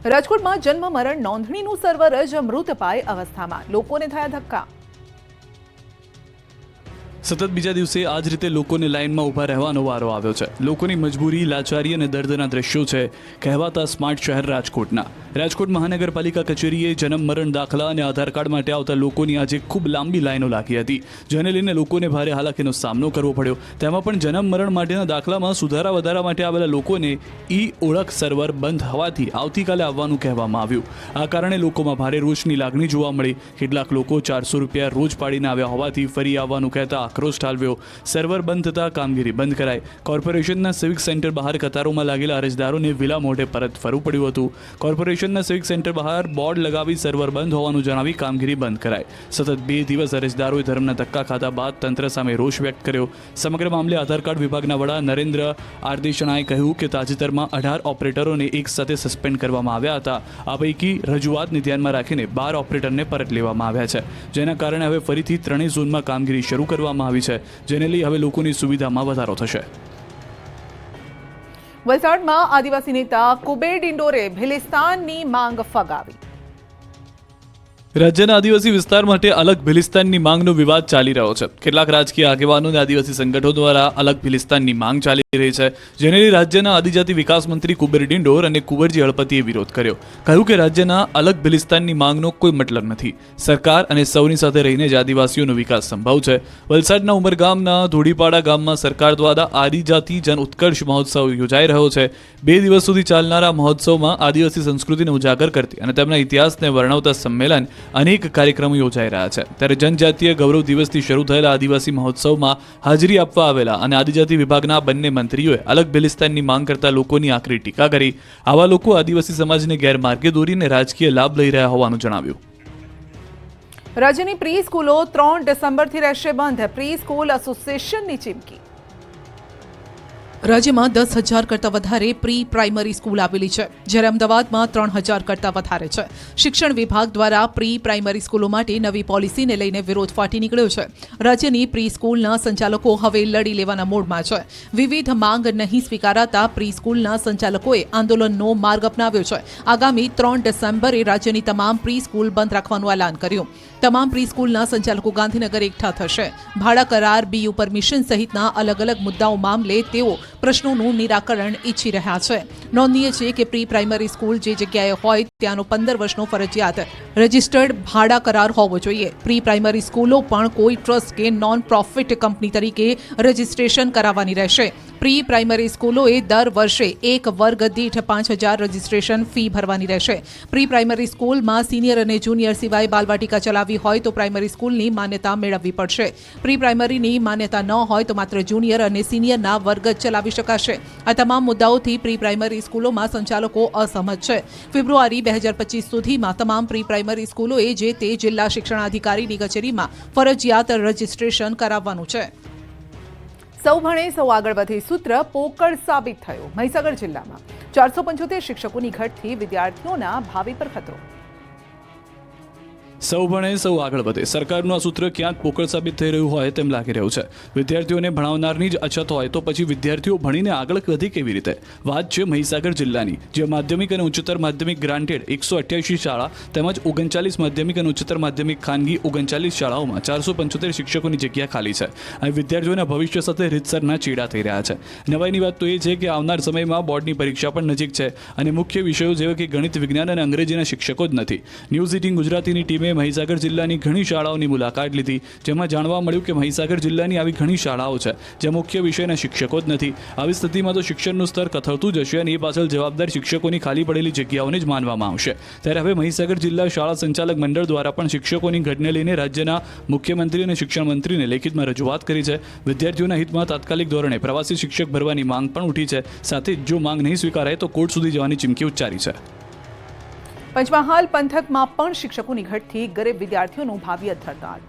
રાજકોટમાં જન્મ મરણ નોંધણીનું સર્વર જ મૃતપાય અવસ્થામાં, લોકોને થયા ધક્કા। સતત બીજા દિવસે આ જ રીતે લોકોને લાઇનમાં ઊભા રહેવાનો વારો આવ્યો છે। લોકોની મજબૂરી, લાચારી અને દર્દના દ્રશ્યો છે કહેવાતા સ્માર્ટ શહેર રાજકોટના। રાજકોટ મહાનગરપાલિકા કચેરીએ જન્મ મરણ દાખલા અને આધાર કાર્ડ માટે આવતા લોકોની આજે ખૂબ લાંબી લાઈનો લાગી હતી, જેને લઈને લોકોને ભારે હાલાકીનો સામનો કરવો પડ્યો। તેમાં પણ જન્મ મરણ માટેના દાખલામાં સુધારા વધારા માટે આવેલા લોકોને ઓળખ સર્વર બંધ હોવાથી આવતીકાલે આવવાનું કહેવામાં આવ્યું। આ કારણે લોકોમાં ભારે રોષની લાગણી જોવા મળી। કેટલાક લોકો 400 રૂપિયા રોજ પાડીને આવ્યા હોવાથી ફરી આવવાનું કહેતા આક્રોશ ઠાલવ્યો। સર્વર બંધ થતાં કામગીરી બંધ કરાઈ। કોર્પોરેશનના સિવિક સેન્ટર બહાર કતારોમાં લાગેલા અરજદારોને વિલા મોઢે પરત ફરવું પડ્યું હતું। કોર્પોરેશનના સિવિક સેન્ટર બહાર બોર્ડ લગાવી સર્વર બંધ હોવાનું જણાવી કામગીરી બંધ કરાઈ। સતત 2 દિવસ અરજદારોએ ધર્મના ધક્કા ખાધા બાદ તંત્ર સામે રોષ વ્યક્ત કર્યો। સમગ્ર મામલે આધાર કાર્ડ વિભાગના વડા નરેન્દ્ર આરદેશણાએ કહ્યું કે તાજેતરમાં 18 ઓપરેટરોને એક સાથે સસ્પેન્ડ કરવામાં આવ્યા હતા। આ પૈકી રજૂઆતને ધ્યાનમાં રાખીને 12 ઓપરેટરને પરત લેવામાં આવ્યા છે, જેના કારણે હવે ફરીથી 3 ઝોનમાં કામગીરી શરૂ કરવામાં આવી છે, જેને લઈ હવે લોકોની સુવિધામાં વધારો થશે। વલસાડમાં આદિવાસી નેતા કુબેર ડિંડોરે ભિલિસ્તાનની માંગ ફગાવી। રાજ્યના આદિવાસી વિસ્તાર માટે અલગ ભિલિસ્તાનની માંગનો વિવાદ ચાલી રહ્યો છે। કેટલાક રાજકીય આગેવાનો અને આદિવાસી સંગઠનો દ્વારા અલગ ભિલિસ્તાનની માંગ ચાલી રહી છે, જેને લઈ રાજ્યના આદિજાતિ વિકાસ મંત્રી કુબેર ડિંડોર અને કુંવરજી હળપતિએ વિરોધ કર્યો। કહ્યું કે રાજ્યના અલગ ભિલિસ્તાનની માંગનો કોઈ મતલબ નથી। સરકાર અને સૌની સાથે રહીને જ આદિવાસીઓનો વિકાસ સંભવ છે। વલસાડના ઉમરગામના ધોડીપાડા ગામમાં સરકાર દ્વારા આદિજાતિ જન ઉત્કર્ષ મહોત્સવ યોજાઈ રહ્યો છે। 2 દિવસ સુધી ચાલનારા મહોત્સવમાં આદિવાસી સંસ્કૃતિને ઉજાગર કરતી અને તેમના ઇતિહાસને વર્ણવતા સંમેલન અનેક કાર્યક્રમો યોજાઈ રહ્યા છે। ત્યારે જનજાતીય ગૌરવ દિવસથી શરૂ થયેલા આદિવાસી મહોત્સવમાં હાજરી આપવા આવેલા અને આદિજાતિ વિભાગના બંને મંત્રીઓએ અલગ ભિલિસ્તાનની માંગ કરતા લોકોની આકરી ટીકા કરી। આવા લોકો આદિવાસી સમાજને ગેરમાર્ગે દોરીને રાજકીય લાભ લઈ રહ્યા હોવાનું જણાવ્યું। રાજ્યની પ્રી સ્કૂલો 3 ડિસેમ્બરથી રહેશે બંધ, પ્રી સ્કૂલ એસોસિએશનની ચીમકી। રાજ્યમાં 10,000 કરતાં વધારે પ્રી પ્રાઇમરી સ્કૂલ આવેલી છે, જ્યારે અમદાવાદમાં 3,000 કરતાં વધારે છે। શિક્ષણ વિભાગ દ્વારા પ્રી પ્રાઇમરી સ્કૂલો માટે નવી પોલિસીને લઈને વિરોધ ફાટી નીકળ્યો છે। રાજ્યની પ્રી સ્કૂલના સંચાલકો હવે લડી લેવાના મોડમાં છે। વિવિધ માંગ નહીં સ્વીકારાતા પ્રી સ્કૂલના સંચાલકોએ આંદોલનનો માર્ગ અપનાવ્યો છે। આગામી 3 ડિસેમ્બરે રાજ્યની તમામ પ્રી સ્કૂલ બંધ રાખવાનું એલાન કર્યું। તમામ પ્રી સ્કૂલના સંચાલકો ગાંધીનગર એકઠા થશે। ભાડા કરાર, બીયુ પરમિશન સહિતના અલગ અલગ મુદ્દાઓ મામલે તેઓ પ્રશ્નોનું નિરાકરણ ઈચ્છી રહ્યા છે। નોંધનીય છે કે પ્રી પ્રાઇમરી સ્કૂલ જે જગ્યાએ હોય ત્યાંનો 15 વર્ષનો ફરજિયાત રજિસ્ટર્ડ ભાડા કરાર હોવો જોઈએ। પ્રી પ્રાઇમરી સ્કૂલો પણ કોઈ ટ્રસ્ટ કે નોન પ્રોફિટ કંપની તરીકે રજિસ્ટ્રેશન કરાવવાની રહેશે। પ્રી પ્રાઇમરી સ્કૂલોએ દર વર્ષે એક વર્ગ દીઠ 5,000 રજિસ્ટ્રેશન ફી ભરવાની રહેશે। પ્રી પ્રાઇમરી સ્કૂલમાં સિનિયર અને જુનિયર સિવાય બાલવાટિકા ચલાવવી હોય તો પ્રાઇમરી સ્કૂલની માન્યતા મેળવવી પડશે। પ્રી પ્રાઇમરીની માન્યતા ન હોય તો માત્ર જુનિયર અને સિનિયરના વર્ગ જ ચલાવી શકાશે। આ તમામ મુદ્દાઓથી પ્રી પ્રાઇમરી સ્કૂલોમાં સંચાલકો અસહમત છે। ફેબ્રુઆરી 2025 સુધીમાં તમામ પ્રી પ્રાઇમરી સ્કૂલોએ જે તે જિલ્લા શિક્ષણાધિકારીની કચેરીમાં ફરજિયાત રજિસ્ટ્રેશન કરાવવાનું છે। સૌ ભણે સૌ આગળ વધે સૂત્ર પોકળ સાબિત થયું। મહીસાગર જિલ્લામાં 475 શિક્ષકોની ઘટથી વિદ્યાર્થીઓના ભાવિ પર ખતરો। સૌ ભણે સૌ આગળ વધે સરકારનું આ સૂત્ર ક્યાંક પોકળ સાબિત થઈ રહ્યું હોય તેમ લાગી રહ્યું છે। વિદ્યાર્થીઓને ભણાવનારની જ અછત હોય તો પછી વિદ્યાર્થીઓ ભણીને આગળ વધી કેવી રીતે? વાત છે મહીસાગર જિલ્લાની, જે માધ્યમિક અને ઉચ્ચતર માધ્યમિક ગ્રાન્ટેડ 188 શાળા તેમજ 39 માધ્યમિક અને ઉચ્ચતર માધ્યમિક ખાનગી 39 શાળાઓમાં 475 શિક્ષકોની જગ્યા ખાલી છે। અને વિદ્યાર્થીઓના ભવિષ્ય સાથે રીતસરના ચેડા થઈ રહ્યા છે। નવાઈની વાત તો એ છે કે આવનાર સમયમાં બોર્ડની પરીક્ષા પણ નજીક છે અને મુખ્ય વિષયો જેવા કે ગણિત, વિજ્ઞાન અને અંગ્રેજીના શિક્ષકો જ નથી। ન્યૂઝ 18 ગુજરાતીની ટીમે મહીસાગર જિલ્લાની ઘણી શાળાઓની મુલાકાત લીધી, જેમાં જાણવા મળ્યું કે મહીસાગર જિલ્લાની આવી ઘણી શાળાઓ છે જ્યાં મુખ્ય વિષયના શિક્ષકો જ નથી। આવી સ્થિતિમાં તો શિક્ષણનું સ્તર કથળતું જશે અને એ પાછળ જવાબદાર શિક્ષકોની ખાલી પડેલી જગ્યાઓને જ માનવામાં આવશે। ત્યારે હવે મહીસાગર જિલ્લા શાળા સંચાલક મંડળ દ્વારા પણ શિક્ષકોની ઘટને લઈને રાજ્યના મુખ્યમંત્રી અને શિક્ષણ મંત્રીને લેખિતમાં રજૂઆત કરી છે। વિદ્યાર્થીઓના હિતમાં તાત્કાલિક ધોરણે પ્રવાસી શિક્ષક ભરવાની માંગ પણ ઉઠી છે। સાથે જ જો માંગ નહીં સ્વીકારાય તો કોર્ટ સુધી જવાની ચીમકી ઉચ્ચારી છે। પંચમહાલ પંથકમાં પણ શિક્ષકોની ઘટથી ગરીબ વિદ્યાર્થીઓનું ભાવિ હડતાળ।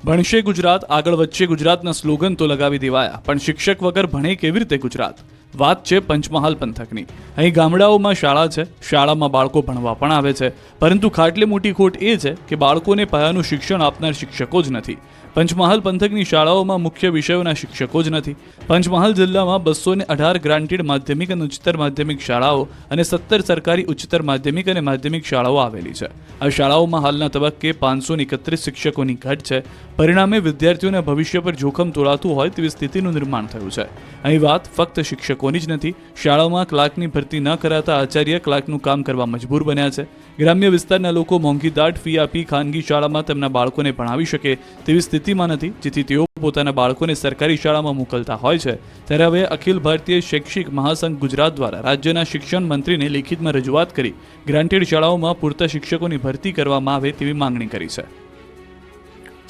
ભણશે ગુજરાત, આગળ વધશે ગુજરાતના સ્લોગન તો લગાવી દેવાયા, પણ શિક્ષક વગર ભણે કેવી રીતે ગુજરાત? વાત છે પંચમહાલ પંથકની। અહીં ગામડાઓમાં શાળા છે, શાળામાં બાળકો ભણવા પણ આવે છે, પરંતુ ખાટલે મોટી ખોટ એ છે કે બાળકોને પાયાનું શિક્ષણ આપનાર શિક્ષકો જ નથી। પંચમહાલ પંથકની શાળાઓમાં મુખ્ય વિષયોના શિક્ષકો જ નથી. પંચમહાલ જિલ્લામાં 218 ગ્રાન્ટેડ માધ્યમિક અને ઉચ્ચતર માધ્યમિક શાળાઓ અને 17 સરકારી ઉચ્ચતર માધ્યમિક અને માધ્યમિક શાળાઓ આવેલી છે. આ શાળાઓમાં હાલના તબક્કે 531 શિક્ષકોની ઘટ છે. પરિણામે વિદ્યાર્થીઓના ભવિષ્ય પર જોખમ તોળાતું હોય તેવી સ્થિતિનું નિર્માણ થયું છે. અહીં વાત ફક્ત શિક્ષકોની જ નથી. શાળાઓમાં ક્લાર્કની ભરતી ન કરાતા આચાર્ય ક્લાર્કનું કામ કરવા મજબૂર બન્યા છે. ગ્રામ્ય વિસ્તારના લોકો મોંઘી દાટ ફી આપી ખાનગી શાળામાં તેમના બાળકોને ભણાવી શકે તેવી સ્થિતિમાં નથી, જેથી તેઓ પોતાના બાળકોને સરકારી શાળામાં મોકલતા હોય છે. ત્યારે હવે અખિલ ભારતીય શૈક્ષિક મહાસંઘ ગુજરાત દ્વારા રાજ્યના શિક્ષણ મંત્રીને લેખિતમાં રજૂઆત કરી ગ્રાન્ટેડ શાળાઓમાં પૂરતા શિક્ષકોની ભરતી કરવામાં આવે તેવી માંગણી કરી છે.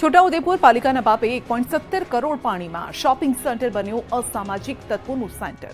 છોટાઉદેપુર પાલિકાના પાપે 1.70 કરોડ પાણીમાં શોપિંગ સેન્ટર બન્યું અસામાજિક તત્વોનું સેન્ટર.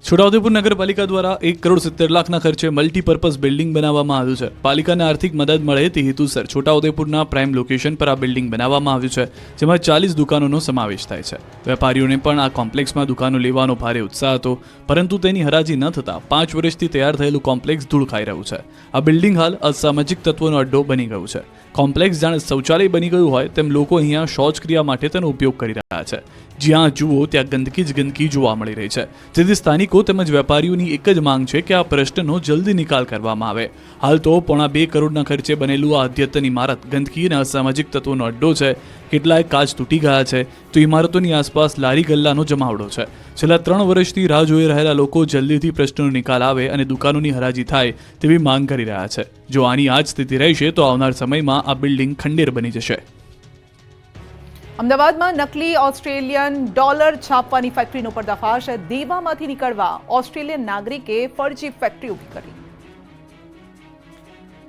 છોટાઉદેપુર નગરપાલિકા દ્વારા 1,70,00,000ના ખર્ચે મલ્ટીપર્પઝ બિલ્ડિંગ બનાવવામાં આવ્યું છે. પાલિકાને આર્થિક મદદ મળે તે હેતુસર છોટાઉદેપુરના પ્રાઇમ લોકેશન પર આ બિલ્ડિંગ બનાવવામાં આવ્યું છે, જેમાં 40 દુકાનોનો સમાવેશ થાય છે. વેપારીઓને પણ આ કોમ્પ્લેક્સમાં દુકાનો લેવાનો ભારે ઉત્સાહ હતો, પરંતુ તેની હરાજી ન થતાં 5 વર્ષથી તૈયાર થયેલું કોમ્પ્લેક્સ ધૂળ ખાઈ રહ્યું છે. આ બિલ્ડિંગ હાલ અસામાજિક તત્વોનો અડ્ડો બની ગયું છે. કોમ્પ્લેક્સ જાણે શૌચાલય બની ગયું હોય તેમ લોકો અહીંયા શૌચક્રિયા માટે તેનો ઉપયોગ કરી રહ્યા છે. જ્યાં જુઓ ત્યાં ગંદકી જ ગંદકી જોવા મળી રહી છે, જેથી સ્થાનિકો તેમજ વેપારીઓની એક જ માંગ છે કે આ પ્રશ્નનો જલ્દી નિકાલ કરવામાં આવે. હાલ તો 2.5 કરોડના ખર્ચે બનેલું આ અદ્યતન ઇમારત ગંદકી અને અસામાજિક તત્વોનો અડ્ડો છે. કેટલાય કાચ તૂટી ગયા છે, તો ઇમારતોની આસપાસ લારી ગલ્લાનો જમાવડો છે. છેલ્લા 3 વર્ષથી રાહ જોઈ રહેલા લોકો જલ્દીથી પ્રશ્નનો નિકાલ આવે અને દુકાનોની હરાજી થાય તેવી માંગ કરી રહ્યા છે. જો આની આ જ સ્થિતિ રહેશે તો આવનાર સમયમાં આ બિલ્ડિંગ ખંડેર બની જશે. અમદાવાદમાં નકલી ઓસ્ટ્રેલિયન ડોલર છાપવાની ફેક્ટરીનો પર્દાફાશ. દેવામાંથી નીકળવા ઓસ્ટ્રેલિયન નાગરિકે ફરજી ફેક્ટરી ઊભી કરી.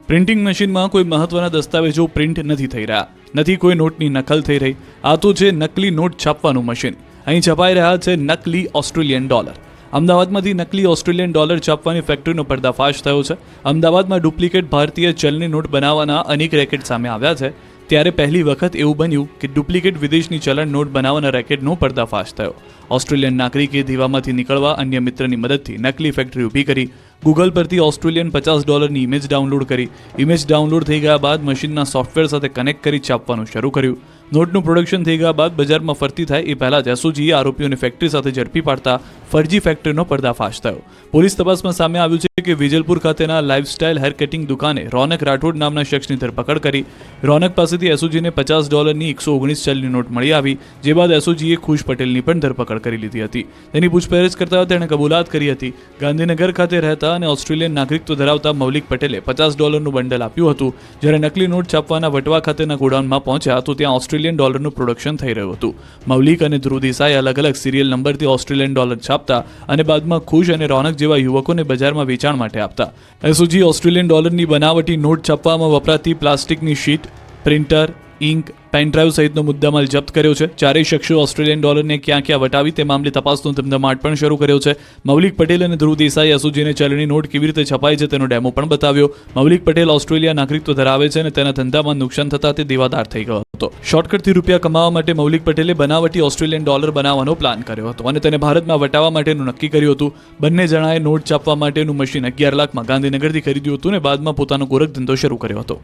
પ્રિન્ટિંગ મશીનમાં કોઈ મહત્વના દસ્તાવેજો પ્રિન્ટ નથી થઈ રહ્યા, નથી કોઈ નોટની નકલ થઈ રહી. આ તો છે નકલી નોટ છાપવાનું મશીન. અહીં છપાઈ રહ્યા છે નકલી ઓસ્ટ્રેલિયન ડોલર. અમદાવાદમાંથી નકલી ઓસ્ટ્રેલિયન ડોલર છાપવાની ફેક્ટરીનો પર્દાફાશ થયો છે. અમદાવાદમાં ડુપ્લિકેટ ભારતીય ચલણી નોટ બનાવવાના અનેક રેકેટ સામે આવ્યા છે. ત્યારે પહેલી વખત એવું બન્યું કે ડુપ્લિકેટ વિદેશની ચલણ નોટ બનાવવાના રેકેટનો પર્દાફાશ થયો. ઓસ્ટ્રેલિયન નાગરિકે દીવામાંથી નીકળવા અન્ય મિત્રની મદદથી નકલી ફેક્ટરી ઊભી કરી. ગૂગલ પરથી ઓસ્ટ્રેલિયન $50ની ઇમેજ ડાઉનલોડ કરી. ઇમેજ ડાઉનલોડ થઈ ગયા બાદ મશીનના સોફ્ટવેર સાથે કનેક્ટ કરી છાપવાનું શરૂ કર્યું. નોટનું પ્રોડક્શન થઈ ગયા બાદ બજારમાં ફરતી થાય એ પહેલા જ એસઓજીએ આરોપીઓને ફેક્ટરી સાથે ઝડપી પાડતા ફરજી ફેક્ટરીનો પર્દાફાશ થયો. પોલીસ તપાસમાં સામે આવ્યું છે કે વિજલપુર ખાતેના લાઇફસ્ટાઇલ હેર કટિંગ દુકાને રોનક રાઠોડ નામના શખ્સની ધરપકડ કરી. રોનક પાસેથી એસઓજીને $50ની 119 ચલની નોટ મળી આવી, જે બાદ એસઓજીએ ખુશ પટેલની પણ ધરપકડ કરી લીધી હતી. તેની પૂછપરછ કરતા તેણે કબૂલાત કરી હતી. ગાંધીનગર ખાતે રહેતા અને ઓસ્ટ્રેલિયન નાગરિકત્વ ધરાવતા મૌલિક પટેલે $50નું બંડલ આપ્યું હતું. જ્યારે નકલી નોટ છાપવાના વટવા ખાતેના ગોડાઉનમાં પહોંચ્યા તો ત્યાં ઓસ્ટ્રેલિયન ડોલરનું પ્રોડક્શન થઈ રહ્યું હતું. મૌલિક અને ધ્રુવ દેસાઈ અલગ અલગ સિરિયલ નંબરથી ઓસ્ટ્રેલિયન ડોલર છાપતા અને બાદમાં ખુશ અને રોનક જેવા યુવકોને બજારમાં વેચાણ માટે આપતા. એસઓજી ઓસ્ટ્રેલિયન ડોલરની બનાવટી નોટ છાપવામાં વપરાતી પ્લાસ્ટિકની શીટ, પ્રિન્ટર, ઇંક, પેનડ્રાઈવ સહિતનો મુદ્દામાલ જપ્ત કર્યો છે. ચારેય શખ્સો ઓસ્ટ્રેલિયન ડોલરને ક્યાં ક્યાં વટાવી તે મામલે તપાસનો ધમધમાટ પણ શરૂ કર્યો છે. મૌલિક પટેલ અને ધ્રુવ દેસાઈ એસઓજીને ચલણી નોટ કેવી રીતે છપાય છે તેનો ડેમો પણ બતાવ્યો. મૌલિક પટેલ ઓસ્ટ્રેલિયા નાગરિકત્વ ધરાવે છે અને તેના ધંધામાં નુકસાન થતાં તે દેવાદાર થઈ ગયો હતો. શોર્ટકટથી રૂપિયા કમાવા માટે મૌલિક પટેલે બનાવટી ઓસ્ટ્રેલિયન ડોલર બનાવવાનો પ્લાન કર્યો હતો અને તેને ભારતમાં વટાવવા માટેનું નક્કી કર્યું હતું. બંને જણાએ નોટ છાપવા માટેનું મશીન 11 લાખમાં ગાંધીનગરથી ખરીદ્યું હતું અને બાદમાં પોતાનો ગોરખ ધંધો શરૂ કર્યો હતો.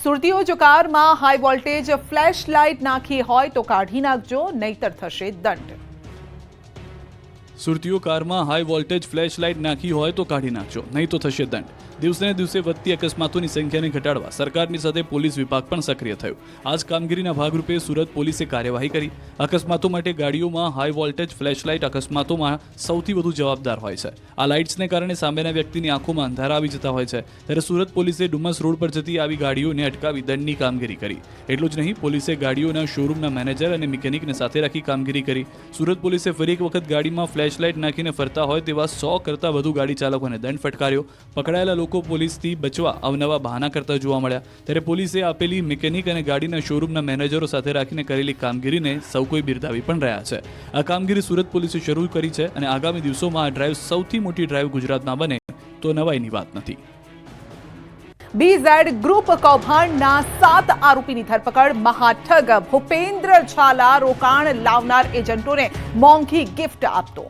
સુરતીઓ જો કારમાં હાઈ વોલ્ટેજ ફ્લેશ લાઇટ નાખી હોય તો કાઢી નાખજો, નહીતર થશે દંડ. સુરતીઓ કારમાં હાઈ વોલ્ટેજ ફ્લેશ લાઇટ નાખી હોય તો કાઢી નાખજો, નહીં તો થશે દંડ. દિવસે ને દિવસે વધતી અકસ્માતોની સંખ્યાને ઘટાડવા સરકારની સાથે પોલીસ વિભાગ પણ સક્રિય થયું. આ જ કામગીરીના ભાગરૂપે સુરત પોલીસે કાર્યવાહી કરી. અકસ્માતો માટે ગાડીઓમાં હાઈ વોલ્ટેજ ફ્લેશ લાઇટ અકસ્માતોમાં સૌથી વધુ જવાબદાર હોય છે. આ લાઇટ્સને કારણે સામેના વ્યક્તિની આંખોમાં અંધારા આવી જતા હોય છે. ત્યારે સુરત પોલીસે ડુમસ રોડ પર જતી આવી ગાડીઓને અટકાવી દંડની કામગીરી કરી. એટલું જ નહીં, પોલીસે ગાડીઓના શોરૂમના મેનેજર અને મિકેનિકને સાથે રાખી કામગીરી કરી. સુરત પોલીસે ફરી એક વખત ગાડીમાં ફ્લેશ લાઇટ નાખીને ફરતા હોય તેવા 100 કરતાં વધુ ગાડી ચાલકોને દંડ ફટકાર્યો. પકડાયેલા લોકો પોલીસથી બચવા અવનવા બહાના કરતા જોવા મળ્યા. ત્યારે પોલીસે આપેલી મિકેનિક અને ગાડીના શોરૂમના મેનેજરો સાથે રાખીને કરેલી કામગીરીને સૌ કોઈ બિરદાવી પણ રહ્યા છે. આ કામગીરી સુરત પોલીસે શરૂ કરી છે અને આગામી દિવસોમાં આ ડ્રાઈવ સૌથી મોટી ડ્રાઈવ ગુજરાતમાં બને તો નવાઈની વાત નથી. બીઝેડ ગ્રુપ કૌભાંડના 7 આરોપીની ધરપકડ. મહાઠગ ભૂપેન્દ્ર ઝાલા રોકાણ લાવનાર એજન્ટોને મોંઘી ગિફ્ટ આપતો.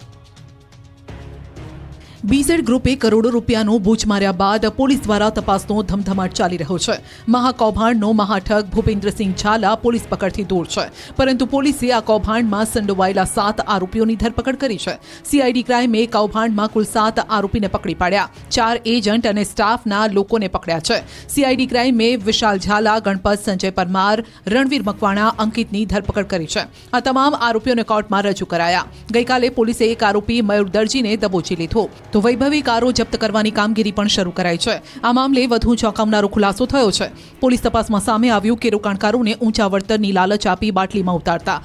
બીઝેડ ગ્રુપે કરોડો રૂપિયાનું બૂચ માર્યા બાદ પોલીસ દ્વારા તપાસનો ધમધમાટ ચાલી રહ્યો છે. મહાકૌભાંડનો મહાઠગ ભૂપેન્દ્રસિંહ ઝાલા પોલીસ પકડથી દૂર છે, પરંતુ પોલીસે આ કૌભાંડમાં સંડોવાયેલા 7 આરોપીઓની ધરપકડ કરી છે. સીઆઈડી ક્રાઇમે કૌભાંડમાં કુલ 7 આરોપીને પકડી પાડ્યા, 4 એજન્ટ અને સ્ટાફના લોકોને પકડ્યા છે. સીઆઈડી ક્રાઇમે વિશાલ ઝાલા, ગણપત, સંજય પરમાર, રણવીર મકવાણા, અંકિતની ધરપકડ કરી છે. આ તમામ આરોપીઓને કોર્ટમાં રજૂ કરાયા. ગઈકાલે પોલીસે એક આરોપી મયુર દરજીને દબોચી લીધો, તો વૈભવી કારો જપ્ત કરવાની કામગીરી પણ શરૂ કરાઈ છે. આ મામલે વધુ ચોંકાવનારો ખુલાસો થયો છે. પોલીસ તપાસમાં સામે આવ્યું કે રોકાણકારોને ઊંચા વળતરની લાલચ આપી બાટલીમાં ઉતારતા,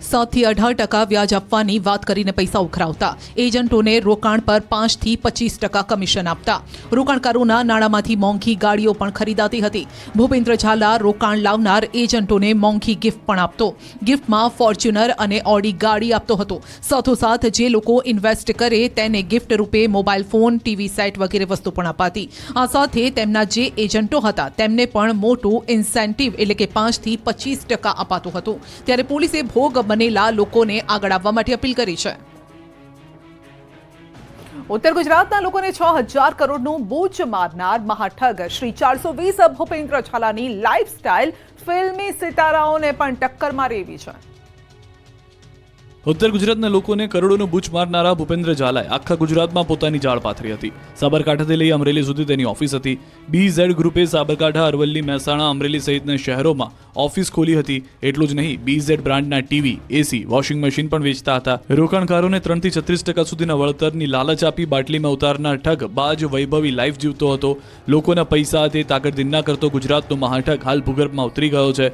7 થી 18% વ્યાજ આપવાની વાત કરીને પૈસા ઉઘરાવતા, એજન્ટોને રોકાણ પર 5 થી 25% કમિશન આપતા, રોકાણકારોના નાણાંમાંથી મોંઘી ગાડીઓ પણ ખરીદાતી હતી. ભૂપેન્દ્ર ઝાલા રોકાણ લાવનાર એજન્ટોને મોંઘી ગિફ્ટ પણ આપતો. ગિફ્ટમાં ફોર્ચ્યુનર અને ઓડી ગાડી આપતો હતો. સાથોસાથ જે લોકો ઇન્વેસ્ટ કરે તેને ગિફ્ટ રૂપે મોબાઈલ ફોન, ટીવી સેટ વગેરે વસ્તુ પણ અપાતી. આ સાથે તેમના જે એજન્ટો હતા તેમને પણ મોટું ઇન્સેન્ટિવ એટલે કે 5 થી 25% અપાતું હતું. ત્યારે પોલીસે ભોગ બનેલા લોકોને આગળ આવવા માટે અપીલ કરી છે. ઉત્તર ગુજરાતના લોકોને 6,000 કરોડનું બૂચ મારનાર મહાઠગ શ્રી 420 ભૂપેન્દ્ર ઝાલાની લાઇફસ્ટાઇલ ફિલ્મી સિતારાઓને પણ ટક્કર મારી એવી છે. ઉત્તર ગુજરાતના લોકોને કરોડોનું બૂચ મારનારા ભૂપેન્દ્ર ઝાલાએ આખા ગુજરાતમાં પોતાની જાળ પાથરી હતી. સાબરકાંઠાથી લઈ અમરેલી સુધી તેની ઓફિસ હતી. બીઝેડ ગ્રુપે સાબરકાંઠા, અરવલ્લી, મહેસાણા, અમરેલી સહિતના શહેરોમાં ઓફિસ ખોલી હતી. એટલું જ નહીં, બીઝેડ બ્રાન્ડના ટીવી, એસી, વોશિંગ મશીન પણ વેચતા હતા. રોકાણકારોને 3 થી 36% સુધીના વળતરની લાલચ આપી બાટલીમાં ઉતારનાર ઠગ બાજ વૈભવી લાઈફ જીવતો હતો. લોકોના પૈસા તે તાકતદીન ના કરતો ગુજરાતનો મહાઠગ હાલ ભૂગર્ભમાં ઉતરી ગયો છે.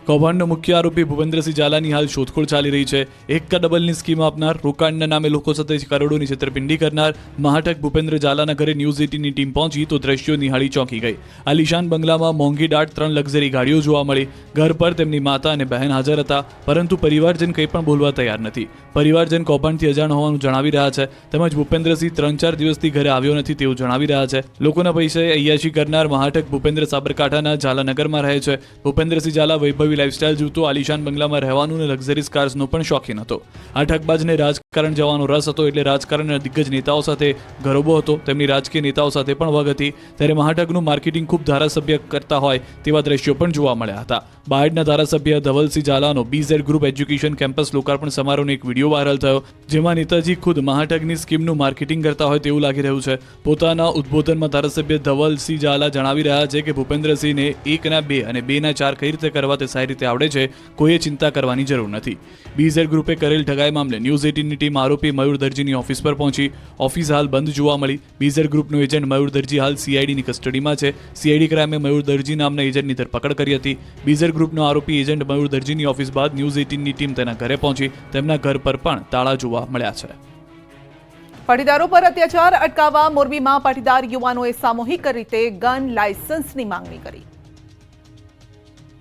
કૌભાંડનો મુખ્ય આરોપી ભૂપેન્દ્રસિંહ ઝાલાની હાલ શોધખોળ ચાલી રહી છે. એકા ડબલની સ્કીમ આપનાર, રોકાણના નામે લોકો સાથે કરોડોની છેતરપિંડી કરનાર મહાઠગ ભૂપેન્દ્ર ઝાલાના ઘરે ન્યૂઝ 18ની ટીમ પહોંચી તો દ્રશ્યો નિહાળી ચોંકી ગઈ. આલિશાન બંગલામાં મોંઘી દાટ 3 લક્ઝરી ગાડીઓ જોવા મળી. ઘર પર તેમની માતા અને બહેન હાજર હતા, પરંતુ પરિવારજન કંઈ પણ બોલવા તૈયાર નથી. પરિવારજન કૌભાંડથી અજાણ હોવાનું જણાવી રહ્યા છે. તેમજ ભૂપેન્દ્રસિંહ 3-4 દિવસથી ઘરે આવ્યો નથી તેવું જણાવી રહ્યા છે. લોકોના પૈસાએ અય્યાશી કરનાર મહાઠગ ભૂપેન્દ્ર સાબરકાંઠાના ઝાલાનગરમાં રહે છે. ભૂપેન્દ્રસિંહ ઝાલા વૈભવી લાઇફસ્ટાઇલ જીવતો, આલિશાન બંગલામાં રહેવાનું અને લક્ઝરીઝ કાર્સનો પણ શોખીન હતો. આ ઠગબાજને રાજકારણ જવાનો રસ હતો, એટલે રાજકારણના દિગ્ગજ નેતાઓ સાથે ગરોબો હતો. તેમની રાજકીય નેતાઓ સાથે પણ વગ હતી. ત્યારે મહાઠગનું માર્કેટિંગ ખૂબ ધારાસભ્ય કરતા હોય તેવા દ્રશ્યો પણ જોવા મળ્યા હતા. બાયડના ધારાસભ્ય ધવલસિંહ ઝાલાનો બીઝેડ ગ્રુપ એજ્યુકેશન કેમ્પસ લોકાર્પણ સમારોહનો એક વિડીયો વાયરલ થયો, જેમાં નેતાજી ખુદ મહાઠગની સ્કીમનું માર્કેટિંગ કરતા હોય તેવું લાગી રહ્યું છે. પોતાના ઉદ્બોધનમાં ધારાસભ્ય ધવલસિંહ ઝાલા જણાવી રહ્યા છે કે ભૂપેન્દ્રસિંહને 1 ના 2 અને 2 ના 4 કઈ રીતે કરવા તે સારી રીતે આવડે છે. કોઈએ ચિંતા કરવાની જરૂર નથી. બીઝેડ ગ્રુપે કરેલ ઠગાઈ મામલે ન્યૂઝ 18ની ટીમ આરોપી મયુર દરજીની ઓફિસ પર પહોંચી. ઓફિસ હાલ બંધ જોવા મળી. બીઝેડ ગ્રુપનો એજન્ટ મયુર દરજી હાલ સીઆઈડીની કસ્ટડીમાં છે. સીઆઈડી ક્રાઇમે મયુર દરજી નામના એજન્ટની ધરપકડ કરી હતી. બીઝેડ ગ્રુપનો આરોપી એજન્ટ મયુર દરજીની ઓફિસ બાદ ન્યૂઝ 18ની ટીમ તેના ઘરે પહોંચી. તેમના ઘર પર પણ તાળા જોવા મળ્યા છે. પાટીદારો પર અત્યાચાર અટકાવવા મોરબીમાં પાટીદાર યુવાનોએ સામૂહિક રીતે ગન લાયસન્સની માંગણી કરી.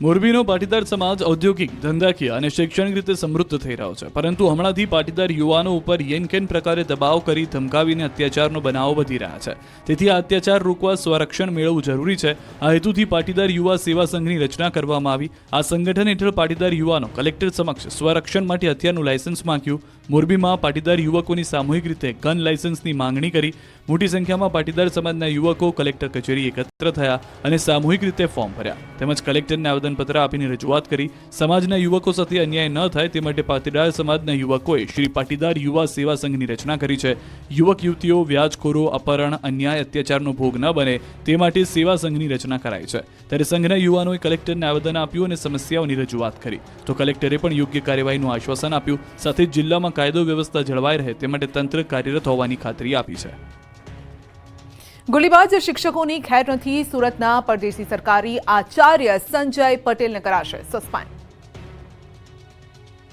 મોરબીનો પાટીદાર સમાજ ઔદ્યોગિક, ધંધાકીય અને શૈક્ષણિક રીતે સમૃદ્ધ થઈ રહ્યો છે, પરંતુ હમણાંથી પાટીદાર યુવાનો ઉપર યેનકેન પ્રકારે દબાવ કરી ધમકાવીને અત્યાચારનો બનાવો વધી રહ્યા છે. તેથી આ અત્યાચાર રોકવા સ્વરક્ષણ મેળવવું જરૂરી છે. આ હેતુથી પાટીદાર યુવા સેવા સંઘની રચના કરવામાં આવી. આ સંગઠન હેઠળ પાટીદાર યુવાનો કલેક્ટર સમક્ષ સ્વરક્ષણ માટે હથિયારનું લાયસન્સ માંગ્યું. મોરબીમાં પાટીદાર યુવકોની સામૂહિક રીતે ગન લાયસન્સની માંગણી કરી. મોટી સંખ્યામાં પાટીદાર સમાજના યુવકો કલેક્ટર કચેરી એકત્ર થયા અને સામૂહિક રીતે ફોર્મ ભર્યા, તેમજ કલેક્ટરને આવેદનપત્ર આપીને રજૂઆત કરી. સમાજના યુવકો સાથે અન્યાય ન થાય તે માટે પાટીદાર સમાજના યુવકોએ શ્રી પાટીદાર યુવા સેવા સંઘની રચના કરી છે. યુવક યુવતીઓ વ્યાજખોરો, અપહરણ, અન્યાય, અત્યાચારનો ભોગ ન બને તે માટે સેવા સંઘની રચના કરાઈ છે. ત્યારે સંઘના યુવાનોએ કલેક્ટરને આવેદન આપ્યું અને સમસ્યાઓની રજૂઆત કરી, તો કલેક્ટરે પણ યોગ્ય કાર્યવાહીનું આશ્વાસન આપ્યું. સાથે જ જિલ્લામાં કાયદો વ્યવસ્થા જળવાઈ રહે તે માટે તંત્ર કાર્યરત હોવાની ખાતરી આપી છે. ગોળીબાજ શિક્ષકોની ખેર નથી. સુરતના પરદેશી સરકારી આચાર્ય સંજય પટેલને કરાશે સસ્પેન્ડ.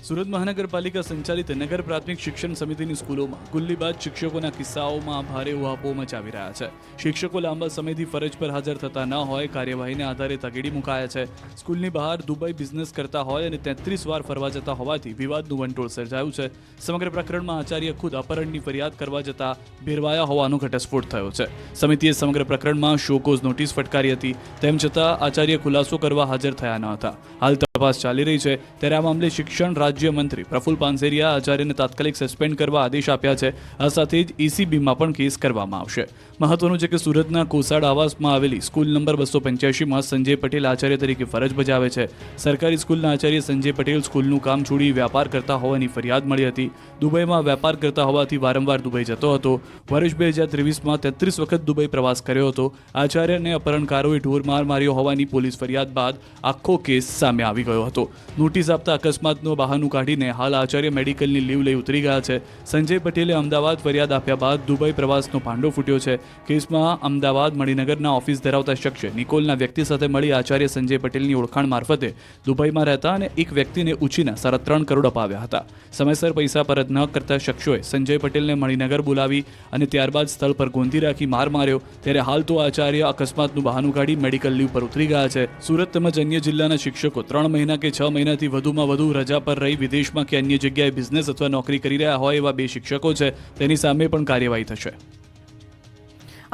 સુરત મહાનગરપાલિકા સંચાલિત નગર પ્રાથમિક શિક્ષણ સમિતિની સ્કૂલોમાં ગુલ્લીબાજ શિક્ષકોના કિસ્સાઓમાં ભારે ઉહાપો મચાવી રહ્યા છે. શિક્ષકો લાંબા સમયથી ફરજ પર હાજર થતા ન હોય, કાર્યવાહીને આધારે તગેડી મુકાયા છે. સ્કૂલની બહાર દુબઈ બિઝનેસ કરતા હોય અને 33 વાર ફરવા જતા હોવાથી વિવાદનું વંટોળ સર્જાયું છે. સમગ્ર પ્રકરણમાં આચાર્ય ખુદ અપહરણની ફરિયાદ કરવા જતા ભેરવાયા હોવાનો ઘટસ્ફોટ થયો છે. સમિતિએ સમગ્ર પ્રકરણમાં શોકોઝ નોટિસ ફટકારી હતી. તેમ છતાં આચાર્ય ખુલાસો કરવા હાજર થયા ન હતા. હાલ તપાસ ચાલી રહી છે ત્યારે આ મામલે શિક્ષણ રાજ્યમંત્રી પ્રફુલ પાનસેરિયા આચાર્યને તાત્કાલિક સસ્પેન્ડ કરવા આદેશ આપ્યા છે. આ સાથે જ ECBમાં પણ કેસ કરવામાં આવશે. મહત્વનું છે કે સુરતના કોસાડ આવાસમાં આવેલી સ્કૂલ નંબર 285માં સંજય પટેલ આચાર્ય તરીકે ફરજ બજાવે છે. સરકારી સ્કૂલના આચાર્ય સંજય પટેલ સ્કૂલનું કામ છોડી વ્યાપાર કરતા હોવાની ફરિયાદ મળી હતી. દુબઈમાં વેપાર કરતા હોવાથી વારંવાર દુબઈ જતો હતો. વર્ષ 2023માં 33 વખત દુબઈ પ્રવાસ કર્યો હતો. આચાર્યને અપહરણકારોએ ઢોરમાર માર્યો હોવાની પોલીસ ફરિયાદ બાદ આખો કેસ સામે આવી ગયો હતો. નોટિસ આપતા અકસ્માતનું બહાનું કાઢીને હાલ આચાર્ય મેડિકલની લીવ લઈ ઉતરી ગયા છે. સંજય પટેલે અમદાવાદ ફરિયાદ આપ્યા બાદ દુબઈ પ્રવાસનો ભાંડો ફૂટ્યો છે. કેસમાં અમદાવાદ મણિનગરના ઓફિસ ધરાવતા શખ્સે નિકોલના વ્યક્તિ સાથે મળી આચાર્ય સંજય પટેલની ઓળખાણ મારફતે દુબઈમાં રહેતા અને એક વ્યક્તિને ઉછીના 3.5 કરોડ અપાવ્યા હતા. સમયસર પૈસા પરત ન કરતા શખ્સોએ સંજય પટેલને મણિનગર બોલાવી અને ત્યારબાદ સ્થળ પર ગોંધી રાખી માર માર્યો. ત્યારે હાલ તો આચાર્ય અકસ્માતનું બહાનું કાઢી મેડિકલ લીવ પર ઉતરી ગયા છે. સુરત તેમજ અન્ય જિલ્લાના શિક્ષકો 3 મહિના કે 6 મહિનાથી વધુમાં વધુ રજા પર રહી વિદેશમાં કે અન્ય જગ્યાએ બિઝનેસ અથવા નોકરી કરી રહ્યા હોય એવા 2 શિક્ષકો છે. તેની સામે પણ કાર્યવાહી થશે.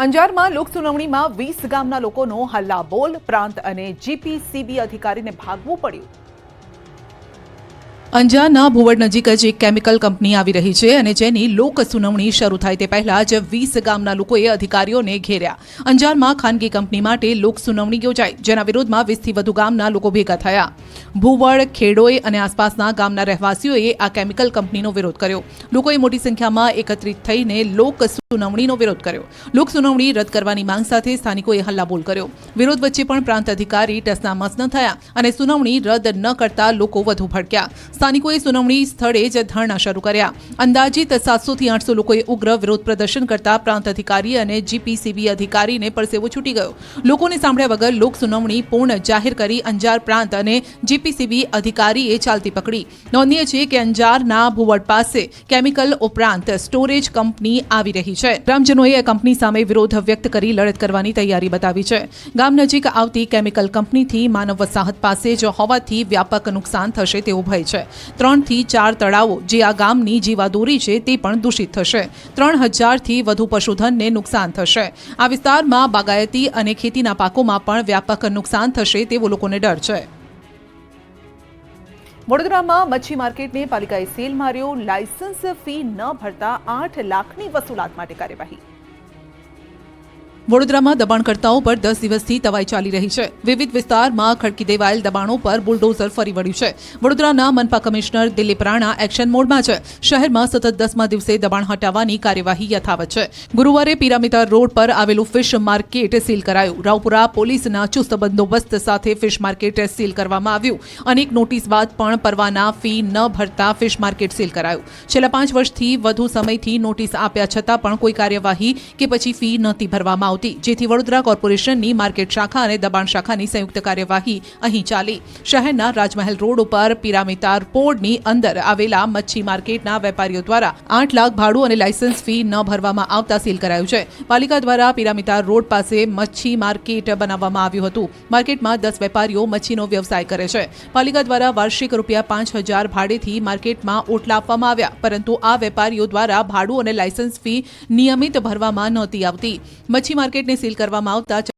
અંજારમાં લોકસુનાવણીમાં 20 ગામના લોકોનો હલ્લાબોલ, પ્રાંત અને GPCB અધિકારીને ભાગવું પડ્યું. અંજારના ભુવડ નજીક જ એક કેમિકલ કંપની આવી રહી છે અને જેની લોક સુનાવણી શરૂ થાય તે પહેલા જ 20 ગામના લોકોએ અધિકારીઓને ઘેર્યા. અંજારમાં ખાનગી કંપની માટે લોક સુનાવણી યોજાઈ, જેના વિરોધમાં 20થી વધુ ગામના લોકો ભેગા થયા. ભુવડ, ખેડોઈ અને આસપાસના ગામના રહેવાસીઓએ આ કેમિકલ કંપનીનો વિરોધ કર્યો. લોકોએ મોટી સંખ્યામાં એકત્રિત થઈને લોક સુનાવણીનો વિરોધ કર્યો. લોક સુનાવણી રદ કરવાની માંગ સાથે સ્થાનિકોએ હલ્લાબોલ કર્યો. વિરોધ વચ્ચે પણ પ્રાંત અધિકારી ટસનામસ ન થયા અને સુનાવણી રદ ન કરતા લોકો વધુ ભડક્યા. સ્થાનિકોએ સુનાવણી સ્થળે જ ધરણા શરૂ કર્યા. અંદાજિત 700 થી 800 લોકોએ ઉગ્ર વિરોધ પ્રદર્શન કરતા પ્રાંત અધિકારી અને GPCB અધિકારીને પરસેવો છૂટી ગયો. લોકોને સાંભળ્યા વગર લોક સુનાવણી પૂર્ણ જાહેર કરી અંજાર પ્રાંત અને GPCB અધિકારીએ ચાલતી પકડી. નોંધનીય છે કે અંજારના ભુવડ પાસે કેમિકલ ઉપરાંત સ્ટોરેજ કંપની આવી રહી છે. ગ્રામજનોએ આ કંપની સામે વિરોધ વ્યક્ત કરી લડત કરવાની તૈયારી બતાવી છે. ગામ નજીક આવતી કેમિકલ કંપનીથી માનવ વસાહત પાસે જ હોવાથી વ્યાપક નુકસાન થશે તેવો ભય છે. 3 થી 4 તળાવો જે આ ગામની જીવાદોરી છે તે પણ દૂષિત થશે. 3000 થી વધુ પશુધનને નુકસાન થશે. આ વિસ્તારમાં બાગાયતી અને ખેતીના પાકોમાં પણ વ્યાપક નુકસાન થશે તેવો લોકોને ડર છે. વડોદરામાં મચ્છી માર્કેટને પાલિકાએ સીલ માર્યો. લાયસન્સ ફી ન ભરતા 8 લાખની વસૂલાત માટે કાર્યવાહી. વડોદરામાં દબાણકર્તાઓ પર 10 દિવસથી તવાઈ ચાલી રહી છે. વિવિધ વિસ્તારમાં ખડકી દેવાયેલ દબાણો પર બુલડોઝર ફરી વળ્યું છે. વડોદરાના મનપા કમિશનર દિલીપ રાણા એક્શન મોડમાં છે. શહેરમાં સતત 10મા દિવસે દબાણ હટાવવાની કાર્યવાહી યથાવત છે. ગુરુવારે પિરામિતા રોડ પર આવેલું ફિશ માર્કેટ સીલ કરાયું. રાવપુરા પોલીસના ચુસ્ત બંદોબસ્ત સાથે ફિશ માર્કેટ સીલ કરવામાં આવ્યું. અનેક નોટિસ બાદ પણ પરવાના ફી ન ભરતા ફિશ માર્કેટ સીલ કરાયું. છેલ્લા 5 વર્ષથી વધુ સમયથી નોટિસ આપ્યા છતાં પણ કોઈ કાર્યવાહી કે પછી ફી નહોતી ભરવામાં આવતી, જેથી વડોદરા કોર્પોરેશનની માર્કેટ શાખા અને દબાણ શાખાની સંયુક્ત કાર્યવાહી અહીં ચાલી. શહેરના રાજમહેલ રોડ ઉપર પિરામિતા પોળની અંદર આવેલા મચ્છી માર્કેટના વેપારીઓ દ્વારા 8 લાખ ભાડું અને લાયસન્સ ફી ન ભરવામાં આવતા સીલ કરાયું છે. પાલિકા દ્વારા પિરામિતા રોડ પાસે મચ્છી માર્કેટ બનાવવામાં આવ્યું હતું. માર્કેટમાં 10 વેપારીઓ મચ્છીનો વ્યવસાય કરે છે. પાલિકા દ્વારા વાર્ષિક ₹5000 ભાડેથી માર્કેટમાં ઓટલા આપવામાં આવ્યા, પરંતુ આ વેપારીઓ દ્વારા ભાડું અને લાયસન્સ ફી નિયમિત ભરવામાં નહોતી આવતી. મચ્છી માર્કેટને સીલ કરવામાં આવતા